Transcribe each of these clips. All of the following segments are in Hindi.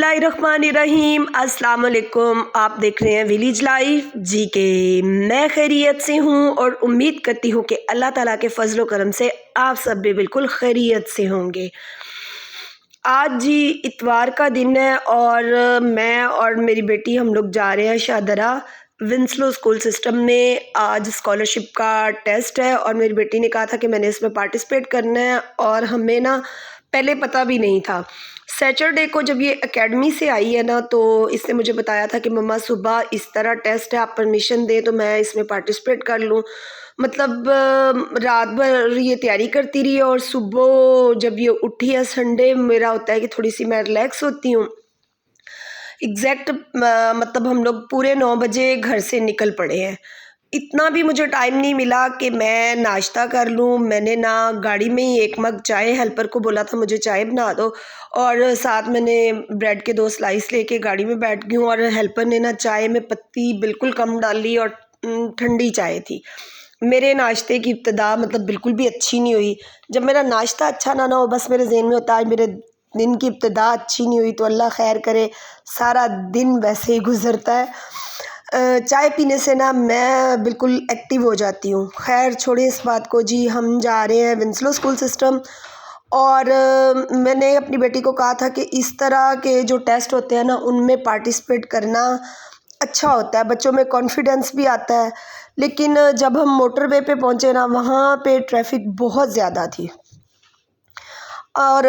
बिस्मिल्लाहिर्रहमानिर्रहीम। अस्सलाम वालेकुम। आप देख रहे हैं विलेज लाइफ जी के। मैं खैरियत से हूँ और उम्मीद करती हूँ कि अल्लाह ताला के फजल करम से आप सब भी बिल्कुल खैरियत से होंगे। आज जी इतवार का दिन है और मैं और मेरी बेटी हम लोग जा रहे हैं शाहदरा विंसलो स्कूल सिस्टम में। आज स्कॉलरशिप का टेस्ट है और मेरी बेटी ने कहा था कि मैंने इसमें पार्टिसिपेट करना है और हमें ना पहले पता भी नहीं था। सैटरडे को जब ये एकेडमी से आई है ना, तो इसने मुझे बताया था कि मम्मा सुबह इस तरह टेस्ट है, आप परमिशन दें तो मैं इसमें पार्टिसिपेट कर लूँ। मतलब रात भर ये तैयारी करती रही और सुबह जब ये उठी है, संडे मेरा होता है कि थोड़ी सी मैं रिलैक्स होती हूँ। एग्जैक्ट मतलब हम लोग पूरे 9 बजे घर से निकल पड़े हैं। इतना भी मुझे टाइम नहीं मिला कि मैं नाश्ता कर लूँ। मैंने ना गाड़ी में ही 1 मग चाय, हेल्पर को बोला था मुझे चाय बना दो और साथ मैंने ब्रेड के 2 स्लाइस लेके गाड़ी में बैठ गई हूँ और हेल्पर ने ना चाय में पत्ती बिल्कुल कम डाली और ठंडी चाय थी। मेरे नाश्ते की इब्तिदा मतलब बिल्कुल भी अच्छी नहीं हुई। जब मेरा नाश्ता अच्छा ना हो, बस मेरे ज़हन में होता है मेरे दिन की इब्तिदा अच्छी नहीं हुई तो अल्लाह खैर करे, सारा दिन वैसे ही गुज़रता है। चाय पीने से ना मैं बिल्कुल एक्टिव हो जाती हूँ। खैर छोड़िए इस बात को जी, हम जा रहे हैं विंसलो स्कूल सिस्टम और मैंने अपनी बेटी को कहा था कि इस तरह के जो टेस्ट होते हैं ना, उनमें पार्टिसिपेट करना अच्छा होता है, बच्चों में कॉन्फिडेंस भी आता है। लेकिन जब हम मोटरवे पे पहुँचे ना, वहाँ पे ट्रैफिक बहुत ज़्यादा थी और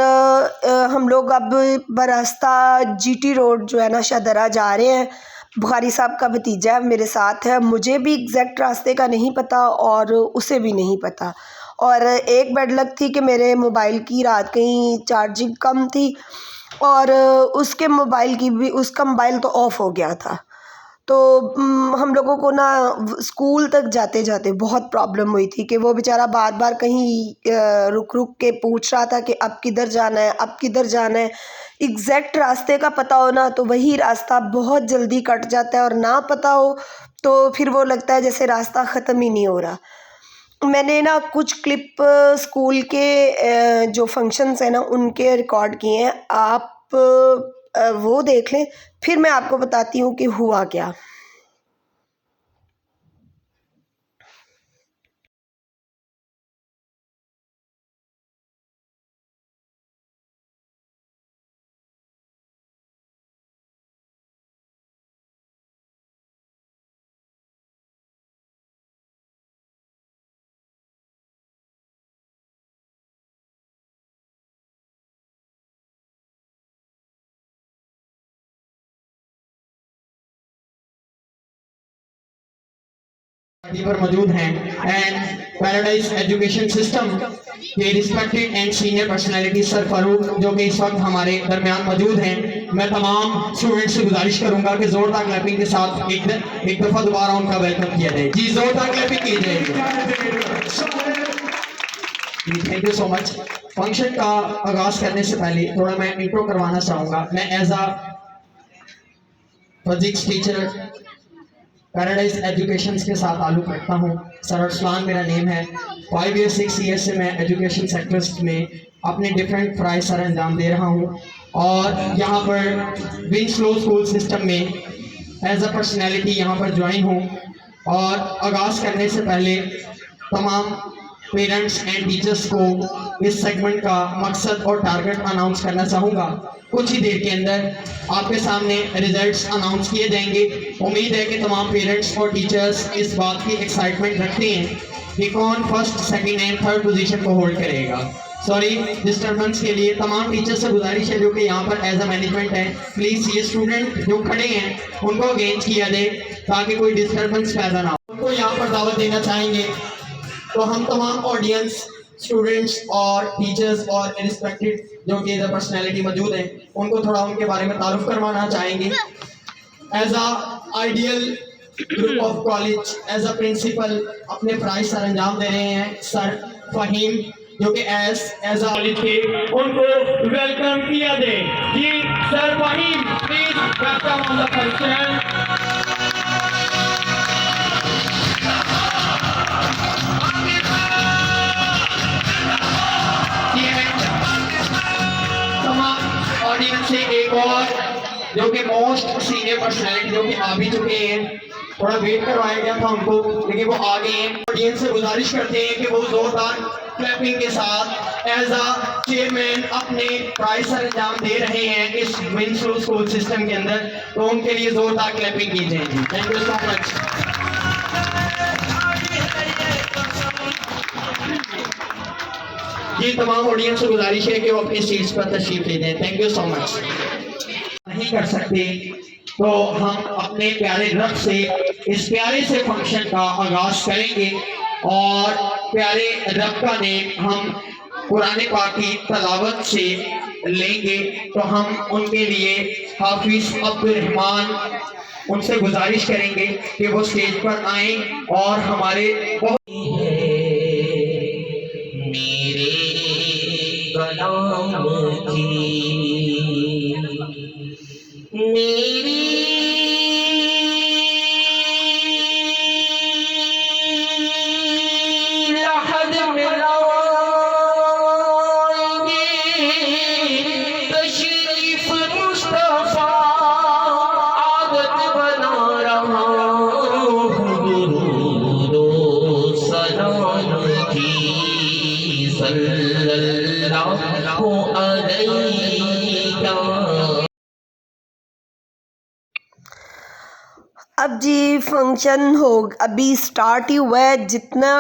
हम लोग अब बरास्ता जीटी रोड जो है ना शाहदरा जा रहे हैं। बुखारी साहब का भतीजा मेरे साथ है, मुझे भी एग्जैक्ट रास्ते का नहीं पता और उसे भी नहीं पता। और एक बैड लक थी कि मेरे मोबाइल की रात कहीं चार्जिंग कम थी और उसके मोबाइल की भी, उसका मोबाइल तो ऑफ़ हो गया था। तो हम लोगों को ना स्कूल तक जाते जाते बहुत प्रॉब्लम हुई थी कि वो बेचारा बार बार कहीं रुक रुक के पूछ रहा था कि अब किधर जाना है, अब किधर जाना है। एग्जैक्ट रास्ते का पता हो ना तो वही रास्ता बहुत जल्दी कट जाता है और ना पता हो तो फिर वो लगता है जैसे रास्ता ख़त्म ही नहीं हो रहा। मैंने ना कुछ क्लिप स्कूल के जो फंक्शंस हैं ना उनके रिकॉर्ड किए हैं, आप वो देख लें, फिर मैं आपको बताती हूँ कि हुआ क्या। पर मौजूद हैं एंड पैराडाइज एजुकेशन सिस्टम के respected and senior personality sir Farooq जो कि इस वक्त हमारे दरमियान मौजूद हैं। मैं तमाम स्टूडेंट्स से गुजारिश करूंगा कि जोरदार क्लैपिंग के साथ एक दफा दोबारा उनका वेलकम किया जाए। जी जोरदार क्लैपिंग कीजिए। Thank you so much. Function का आगाज करने से पहले थोड़ा मैं इंट्रो करवाना चाहूंगा। मैं as a physics teacher Paradise Education के साथ ताल्लुक रखता हूँ। सर अरसलान मेरा नेम है। 5 या 6 ईयर से मैं एजुकेशन सेक्टर्स में अपने डिफरेंट फ्राई सर अंजाम दे रहा हूँ और यहाँ पर विंसलो स्कूल सिस्टम में एज अ पर्सनैलिटी यहाँ पर ज्वाइन हूँ। और आगाज़ करने से पहले तमाम पेरेंट्स एंड टीचर्स को इस सेगमेंट का मकसद और टारगेट अनाउंस करना चाहूँगा। कुछ ही देर के अंदर आपके सामने रिजल्ट्स अनाउंस किए जाएंगे। उम्मीद है कि तमाम पेरेंट्स और टीचर्स इस बात की एक्साइटमेंट रखते हैं कि कौन first, second and third position को होल्ड करेगा। सॉरी डिस्टर्बेंस के लिए। तमाम टीचर्स से गुजारिश है जो कि यहाँ पर एज अ मैनेजमेंट है, प्लीज़ ये स्टूडेंट जो खड़े हैं उनको अगेंस्ट किया जाए ताकि कोई डिस्टर्बेंस पैदा ना हो। उनको यहाँ पर दावत देना चाहेंगे। तो हम तमाम ऑडियंस, स्टूडेंट्स और टीचर्स और रिस्पेक्टेड जो कि इधर पर्सनैलिटी मौजूद हैं उनको थोड़ा उनके बारे में तारुफ करवाना चाहेंगे। As a ideal group of college, as a principal अपने प्राइज सर अंजाम दे रहे हैं सर फहीम जो कि एज अ कॉलेज के, उनको वेलकम किया दे। जी sir Fahim please welcome on the function. Audience से एक और जो कि मोस्ट सीनियर पर्सनैलिटी जो कि आ भी चुके हैं। थोड़ा वेट करवाया गया था उनको, लेकिन वो आ गए हैं। ऑडियंस से गुजारिश करते हैं कि वो जोरदार क्लैपिंग के साथ एज अ चेयरमैन अपने प्राइज सर अंजाम दे रहे हैं इस विंसलो स्कूल सिस्टम के अंदर, तो उनके लिए जोरदार क्लैपिंग की जाएगी। Thank you so much. ये तमाम ऑडियंस से गुजारिश है कि वो अपनी सीट्स पर तशरीफ ले जाएं। Thank you so much. नहीं कर सकते तो हम अपने प्यारे रब से इस प्यारे से फंक्शन का आगाज करेंगे और प्यारे रब का नेम हम कुरान पाक की तलावत से लेंगे। तो हम उनके लिए हाफिज अब्दुल रहमान उनसे गुजारिश करेंगे कि वो स्टेज पर आए और हमारे बहुत मेरे कलाम की मेरी लहद मिलाएंगे तशरीफ मुस्तफा आदत बना रहा हूँ दुरूदो सलाम की सल्लल्लाहु अलैहि अब जी फंक्शन हो अभी स्टार्ट ही हुआ है। जितना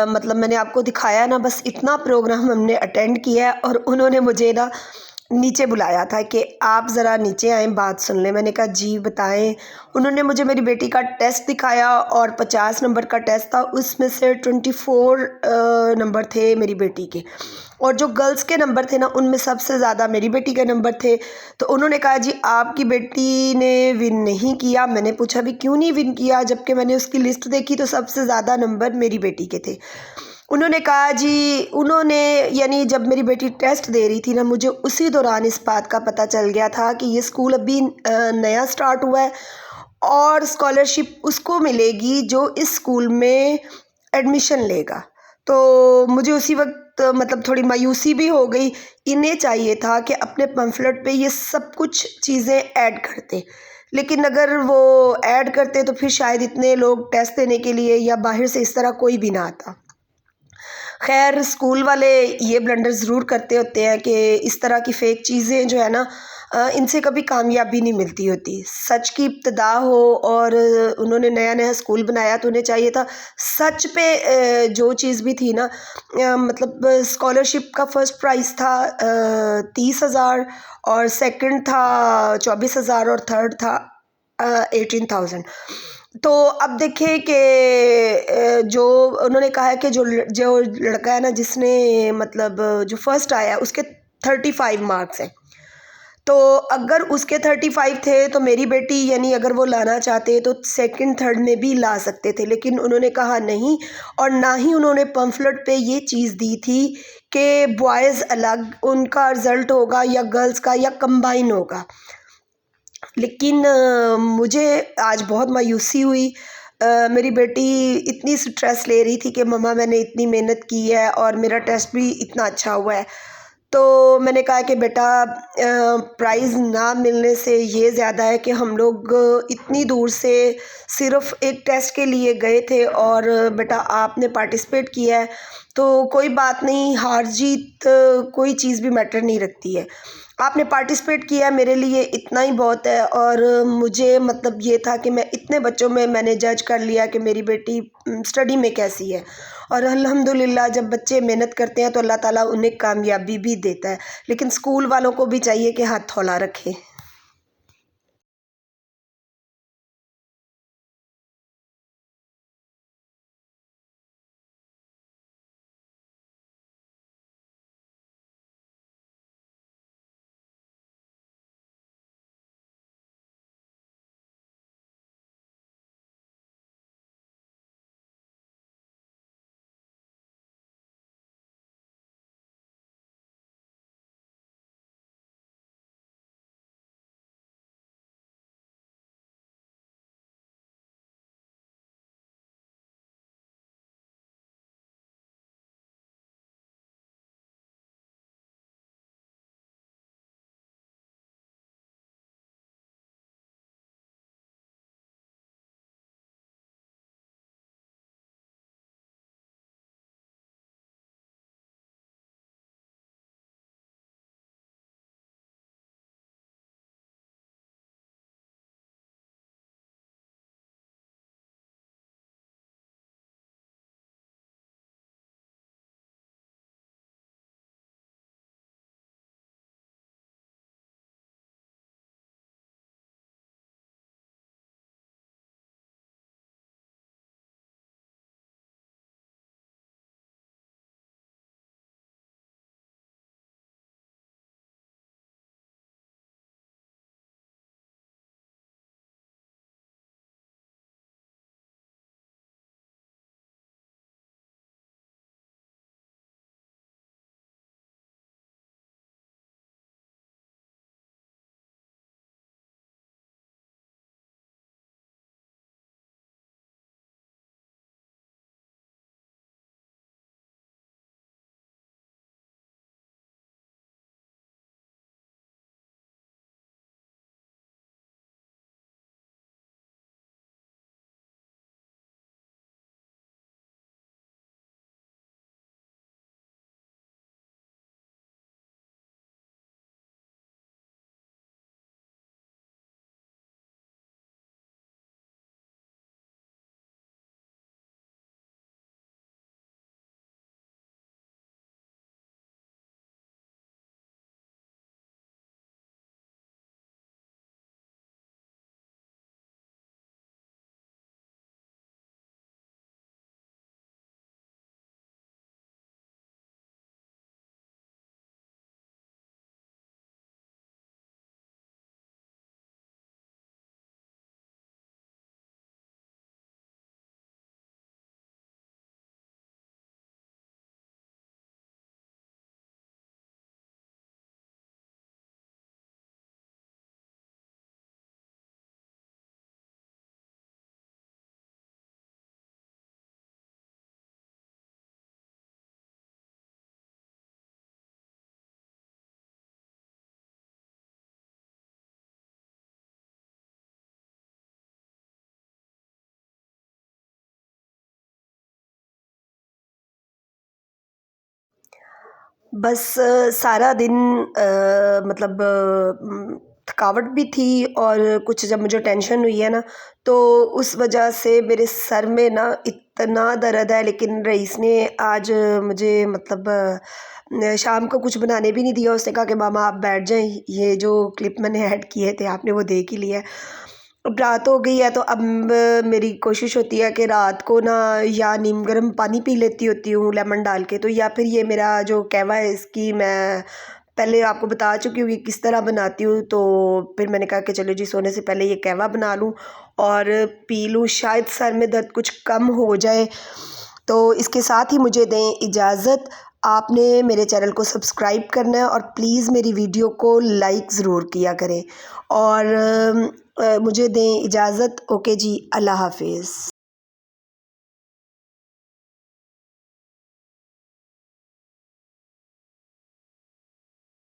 मतलब मैंने आपको दिखाया ना, बस इतना प्रोग्राम हमने अटेंड किया है। और उन्होंने मुझे ना नीचे बुलाया था कि आप ज़रा नीचे आएँ, बात सुन लें। मैंने कहा जी बताएं। उन्होंने मुझे मेरी बेटी का टेस्ट दिखाया और 50 नंबर का टेस्ट था, उसमें से 24 नंबर थे मेरी बेटी के। और जो गर्ल्स के नंबर थे ना, उनमें सबसे ज़्यादा मेरी बेटी के नंबर थे। तो उन्होंने कहा जी आपकी बेटी ने विन नहीं किया। मैंने पूछा भी क्यों नहीं विन किया, जबकि मैंने उसकी लिस्ट देखी तो सबसे ज़्यादा नंबर मेरी बेटी के थे। उन्होंने कहा जी उन्होंने यानी जब मेरी बेटी टेस्ट दे रही थी ना, मुझे उसी दौरान इस बात का पता चल गया था कि ये स्कूल अभी नया स्टार्ट हुआ है और स्कॉलरशिप उसको मिलेगी जो इस स्कूल में एडमिशन लेगा। तो मुझे उसी वक्त मतलब थोड़ी मायूसी भी हो गई। इन्हें चाहिए था कि अपने पम्फलेट पे ये सब कुछ चीज़ें ऐड करते, लेकिन अगर वो ऐड करते तो फिर शायद इतने लोग टेस्ट देने के लिए या बाहर से इस तरह कोई भी ना आता। खैर स्कूल वाले ये ब्लंडर ज़रूर करते होते हैं कि इस तरह की फ़ेक चीज़ें जो है ना, इनसे कभी कामयाबी नहीं मिलती होती। सच की इब्तिदा हो और उन्होंने नया नया स्कूल बनाया तो उन्हें चाहिए था सच पे जो चीज़ भी थी ना, मतलब स्कॉलरशिप का फ़र्स्ट प्राइज़ था 30,000 और सेकंड था 24,000 और थर्ड था 18,000। तो अब देखिए कि जो उन्होंने कहा है कि जो जो लड़का है ना जिसने मतलब जो फर्स्ट आया उसके 35 मार्क्स हैं। तो अगर उसके 35 थे तो मेरी बेटी यानी अगर वो लाना चाहते तो सेकंड थर्ड में भी ला सकते थे, लेकिन उन्होंने कहा नहीं। और ना ही उन्होंने पम्फलेट पे ये चीज़ दी थी कि बॉयज़ अलग उनका रिज़ल्ट होगा या गर्ल्स का या कंबाइन होगा। लेकिन मुझे आज बहुत मायूसी हुई। मेरी बेटी इतनी स्ट्रेस ले रही थी कि मम्मा मैंने इतनी मेहनत की है और मेरा टेस्ट भी इतना अच्छा हुआ है। तो मैंने कहा कि बेटा प्राइज़ ना मिलने से ये ज़्यादा है कि हम लोग इतनी दूर से सिर्फ़ एक टेस्ट के लिए गए थे और बेटा आपने पार्टिसिपेट किया है, तो कोई बात नहीं, हार जीत कोई चीज़ भी मैटर नहीं रखती है। आपने पार्टिसिपेट किया मेरे लिए इतना ही बहुत है। और मुझे मतलब ये था कि मैं इतने बच्चों में मैंने जज कर लिया कि मेरी बेटी स्टडी में कैसी है। और अल्हम्दुलिल्लाह जब बच्चे मेहनत करते हैं तो अल्लाह ताला उन्हें कामयाबी भी देता है, लेकिन स्कूल वालों को भी चाहिए कि हाथ थौला रखें। बस सारा दिन मतलब थकावट भी थी और कुछ जब मुझे टेंशन हुई है ना, तो उस वजह से मेरे सर में ना इतना दर्द है। लेकिन रईस ने आज मुझे मतलब शाम को कुछ बनाने भी नहीं दिया। उसने कहा कि मामा आप बैठ जाएं, ये जो क्लिप मैंने ऐड किए थे आपने वो देख ही लिया है। अब रात हो गई है तो अब मेरी कोशिश होती है कि रात को ना या नीम गर्म पानी पी लेती होती हूँ लेमन डाल के, तो या फिर ये मेरा जो कहवा है इसकी मैं पहले आपको बता चुकी हूँ कि किस तरह बनाती हूँ। तो फिर मैंने कहा कि चलो जी सोने से पहले ये कहवा बना लूँ और पी लूँ, शायद सर में दर्द कुछ कम हो जाए। तो इसके साथ ही मुझे दें इजाज़त। आपने मेरे चैनल को सब्सक्राइब करना है और प्लीज़ मेरी वीडियो को लाइक ज़रूर किया करें और मुझे दें इजाज़त। ओके जी, अल्लाह हाफ़िज़।